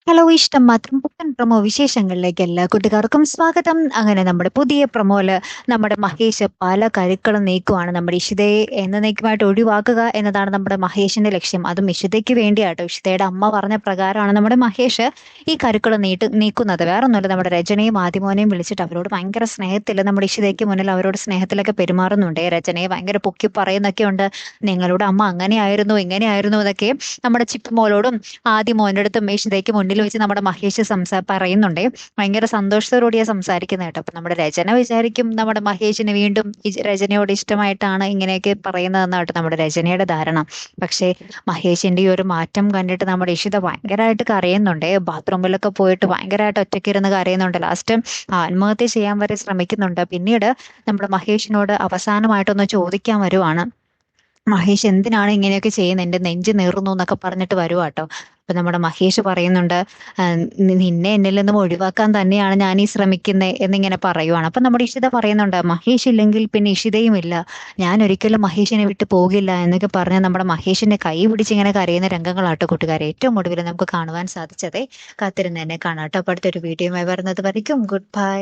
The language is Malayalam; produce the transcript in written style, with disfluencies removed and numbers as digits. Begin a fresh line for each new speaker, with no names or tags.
ഹലോ ഇഷ്ടം മാത്രം പുത്തൻ പ്രൊമോ വിശേഷങ്ങളിലേക്ക് എല്ലാ കൂട്ടുകാർക്കും സ്വാഗതം. അങ്ങനെ നമ്മുടെ പുതിയ പ്രൊമോയില് നമ്മുടെ മഹേഷ് പല കരുക്കളും നീക്കുവാണ്. നമ്മുടെ ഇഷിതയെ എന്നേക്കുമായിട്ട് ഒഴിവാക്കുക എന്നതാണ് നമ്മുടെ മഹേഷിന്റെ ലക്ഷ്യം. അതും ഇഷിതയ്ക്ക് വേണ്ടിയാട്ടോ. ഇഷിതയുടെ അമ്മ പറഞ്ഞ പ്രകാരമാണ് നമ്മുടെ മഹേഷ് ഈ കരുക്കൾ നീക്കുന്നത്. വേറൊന്നുമല്ല, നമ്മുടെ രചനയും ആദിമോനെയും വിളിച്ചിട്ട് അവരോട് ഭയങ്കര സ്നേഹത്തിൽ നമ്മുടെ ഇഷിതയ്ക്ക് മുന്നിൽ അവരോട് സ്നേഹത്തിലൊക്കെ പെരുമാറുന്നുണ്ട്. രചനയെ ഭയങ്കര പൊക്കി പറയുന്നൊക്കെ ഉണ്ട്. നിങ്ങളുടെ അമ്മ അങ്ങനെയായിരുന്നു ഇങ്ങനെയായിരുന്നു എന്നൊക്കെ നമ്മുടെ ചിപ്പുമോളോടും ആദ്യം മോൻ്റെ അടുത്തും ഇഷിതയ്ക്ക് മുന്നിൽ വെച്ച് നമ്മുടെ മഹേഷ് പറയുന്നുണ്ടേ. ഭയങ്കര സന്തോഷത്തോടുകൂടിയാ സംസാരിക്കുന്നത് കേട്ടോ. അപ്പൊ നമ്മുടെ രചന വിചാരിക്കും നമ്മുടെ മഹേഷിന് വീണ്ടും ഈ രചനയോട് ഇഷ്ടമായിട്ടാണ് ഇങ്ങനെയൊക്കെ പറയുന്നതെന്നായിട്ട് നമ്മുടെ രചനയുടെ ധാരണ. പക്ഷേ മഹേഷിന്റെ ഈ ഒരു മാറ്റം കണ്ടിട്ട് നമ്മുടെ ഇഷിത ഭയങ്കരമായിട്ട് കരയുന്നുണ്ടേ. ബാത്റൂമിലൊക്കെ പോയിട്ട് ഭയങ്കരമായിട്ട് ഒറ്റയ്ക്കിരുന്ന് കരയുന്നുണ്ട്. ലാസ്റ്റ് ആത്മഹത്യ ചെയ്യാൻ വരെ ശ്രമിക്കുന്നുണ്ട്. പിന്നീട് നമ്മുടെ മഹേഷിനോട് അവസാനമായിട്ടൊന്ന് ചോദിക്കാൻ വരുവാണ്, മഹേഷ് എന്തിനാണ് ഇങ്ങനെയൊക്കെ ചെയ്യുന്നത്, എന്റെ നെഞ്ച് നീറുന്നു എന്നൊക്കെ പറഞ്ഞിട്ട് വരുവാട്ടോ. അപ്പൊ നമ്മുടെ മഹേഷ് പറയുന്നുണ്ട്, നിന്നെ എന്നിൽ നിന്നും ഒഴിവാക്കാൻ തന്നെയാണ് ഞാൻ ഈ ശ്രമിക്കുന്നത് എന്നിങ്ങനെ പറയുവാണ്. അപ്പൊ നമ്മുടെ ഇഷിത പറയുന്നുണ്ട്, മഹേഷ് ഇല്ലെങ്കിൽ പിന്നെ ഇഷിതയും ഇല്ല, ഞാൻ ഒരിക്കലും മഹേഷിനെ വിട്ട് പോകില്ല എന്നൊക്കെ പറഞ്ഞ് നമ്മുടെ മഹേഷിന്റെ കൈ പിടിച്ച് ഇങ്ങനെ കരയുന്ന രംഗങ്ങളാട്ടോ കൂട്ടുകാരെ ഏറ്റവും ഒടുവിൽ നമുക്ക് കാണുവാൻ സാധിച്ചതേ. കാത്തിരുന്ന് തന്നെ കാണാട്ടോ. അപ്പൊ അടുത്തൊരു വീഡിയോയുമായി വരുന്നത് വരയ്ക്കും ഗുഡ് ബൈ.